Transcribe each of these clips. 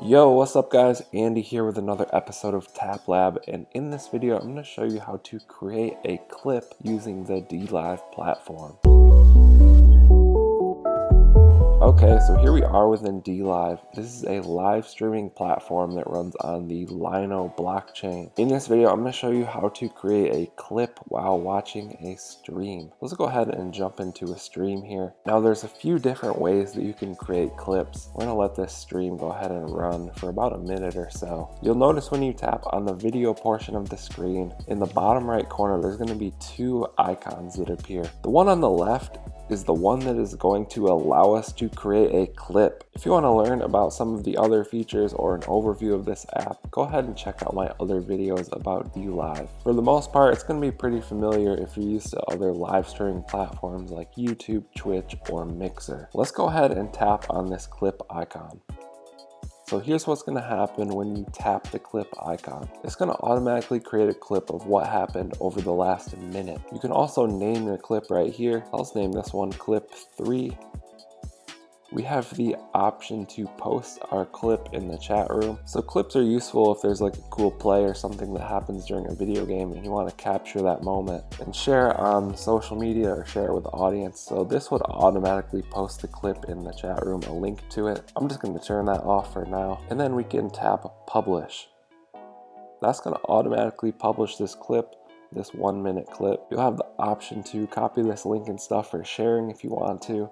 Yo, what's up guys? Andy here with another episode of DLive, and in this video I'm going to show you how to create a clip using the DLive platform. Okay, so here we are within DLive. This is a live streaming platform that runs on the Lino blockchain. In this video, I'm going to show you how to create a clip while watching a stream. Let's go ahead and jump into a stream here. Now there's a few different ways that you can create clips. We're going to let this stream go ahead and run for about a minute or so. You'll notice when you tap on the video portion of the screen, in the bottom right corner, there's going to be two icons that appear. The one on the left is the one that is going to allow us to create a clip. If you want to learn about some of the other features or an overview of this app, go ahead and check out my other videos about DLive. For the most part, it's going to be pretty familiar if you're used to other live streaming platforms like YouTube, Twitch, or Mixer. Let's go ahead and tap on this clip icon. So here's what's going to happen when you tap the clip icon. It's going to automatically create a clip of what happened over the last minute. You can also name your clip right here. I'll name this one clip 3. We have the option to post our clip in the chat room. So clips are useful if there's like a cool play or something that happens during a video game and you want to capture that moment and share it on social media or share it with the audience. So this would automatically post the clip in the chat room, a link to it. I'm just going to turn that off for now. And then we can tap publish. That's going to automatically publish this clip, this 1-minute clip. You'll have the option to copy this link and stuff for sharing if you want to,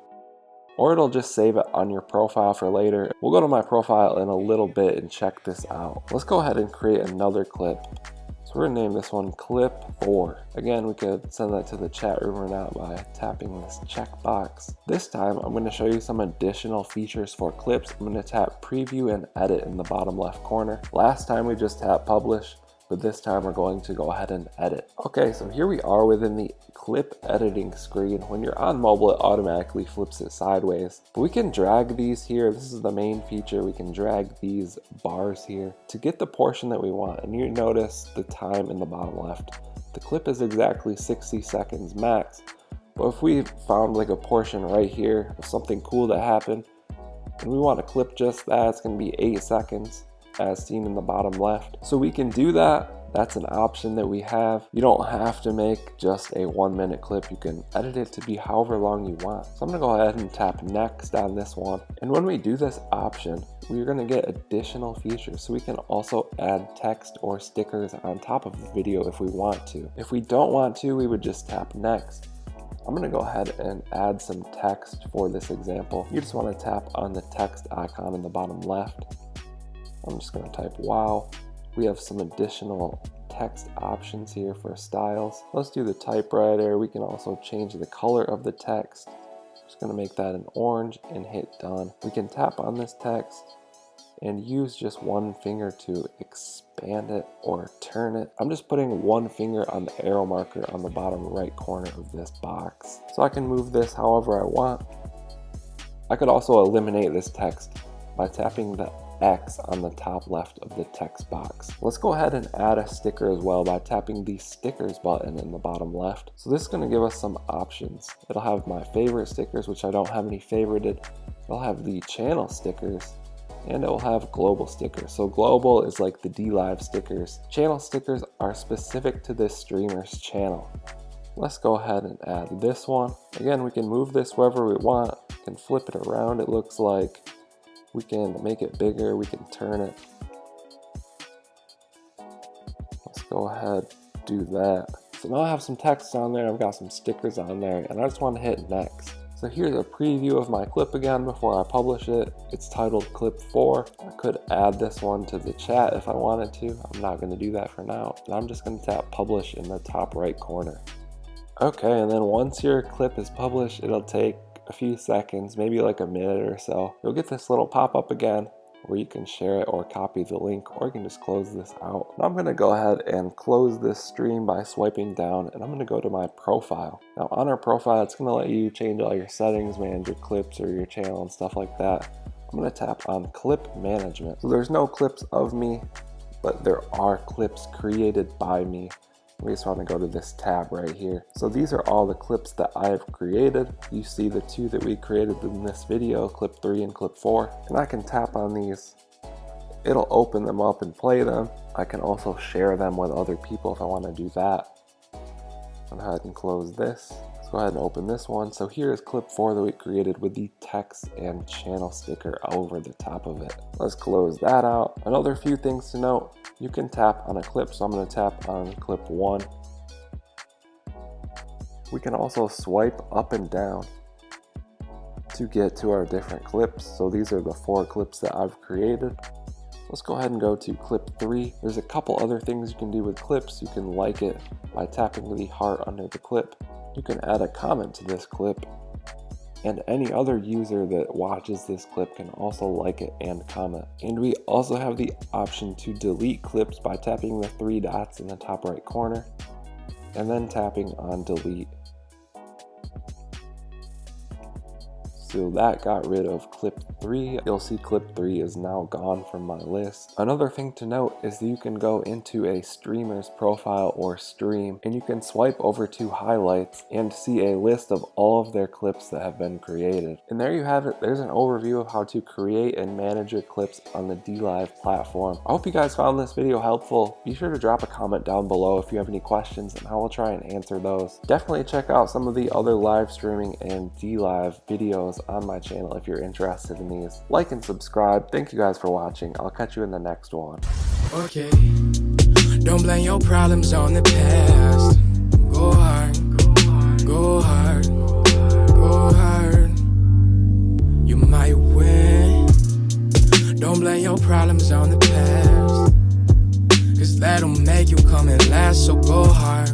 or it'll just save it on your profile for later. We'll go to my profile in a little bit and check this out. Let's go ahead and create another clip. So we're gonna name this one clip 4. Again, we could send that to the chat room or not by tapping this checkbox. This time, I'm gonna show you some additional features for clips. I'm gonna tap preview and edit in the bottom left corner. Last time we just tapped publish, but this time we're going to go ahead and edit. Okay, so here we are within the clip editing screen. When you're on mobile, it automatically flips it sideways. But we can drag these here. This is the main feature. We can drag these bars here to get the portion that we want. And you notice the time in the bottom left. The clip is exactly 60 seconds max. But if we found like a portion right here of something cool that happened, and we want to clip just that, it's going to be 8 seconds. As seen in the bottom left. So we can do that. That's an option that we have. You don't have to make just a 1-minute clip. You can edit it to be however long you want. So I'm gonna go ahead and tap next on this one. And when we do this option, we're gonna get additional features. So we can also add text or stickers on top of the video if we want to. If we don't want to, we would just tap next. I'm gonna go ahead and add some text for this example. You just wanna tap on the text icon in the bottom left. I'm just going to type wow. We have some additional text options here for styles. Let's do the typewriter. We can also change the color of the text. Just going to make that an orange and hit done. We can tap on this text and use just one finger to expand it or turn it. I'm just putting one finger on the arrow marker on the bottom right corner of this box. So I can move this however I want. I could also eliminate this text by tapping the X on the top left of the text box. Let's go ahead and add a sticker as well by tapping the stickers button in the bottom left. So this is going to give us some options. It'll have my favorite stickers, which I don't have any favorited. It'll have the channel stickers, and it will have global stickers. So global is like the DLive stickers. Channel stickers are specific to this streamer's channel. Let's go ahead and add this one. Again, we can move this wherever we want. We can flip it around, it looks like. We can make it bigger, we can turn it. Let's go ahead, do that. So now I have some text on there, I've got some stickers on there, and I just want to hit next. So here's a preview of my clip again before I publish it. It's titled clip 4. I could add this one to the chat if I wanted to. I'm not going to do that for now. And I'm just going to tap publish in the top right corner. Okay, and then once your clip is published, it'll take a few seconds, maybe like a minute or so. You'll get this little pop-up again where you can share it or copy the link, or you can just close this out. And I'm going to go ahead and close this stream by swiping down, and I'm going to go to my profile. Now on our profile, it's going to let you change all your settings, manage your clips or your channel and stuff like that. I'm going to tap on clip management. So there's no clips of me, but there are clips created by me. We just want to go to this tab right here. So these are all the clips that I have created. You see the 2 that we created in this video, clip 3 and clip 4. And I can tap on these it'll open them up and play them. I can also share them with other people if I want to do that. Go ahead and close this. Let's go ahead and open this one. So here is clip 4 that we created with the text and channel sticker over the top of it. Let's close that out. Another few things to note. You can tap on a clip, so I'm going to tap on clip 1. We can also swipe up and down to get to our different clips. So these are the 4 clips that I've created. Let's go ahead and go to clip 3. There's a couple other things you can do with clips. You can like it by tapping the heart under the clip. You can add a comment to this clip, and any other user that watches this clip can also like it and comment. And we also have the option to delete clips by tapping the 3 dots in the top right corner and then tapping on delete. So that got rid of clip 3. You'll see clip 3 is now gone from my list. Another thing to note is that you can go into a streamer's profile or stream, and you can swipe over to highlights and see a list of all of their clips that have been created. And there you have it. There's an overview of how to create and manage your clips on the DLive platform. I hope you guys found this video helpful. Be sure to drop a comment down below if you have any questions, and I will try and answer those. Definitely check out some of the other live streaming and DLive videos on my channel if you're interested in these. Like and subscribe. Thank you guys for watching. I'll catch you in the next one. Okay, don't blame your problems on the past. Go hard, go hard, go hard. You might win. Don't blame your problems on the past, 'cause that'll make you come and last. So go hard.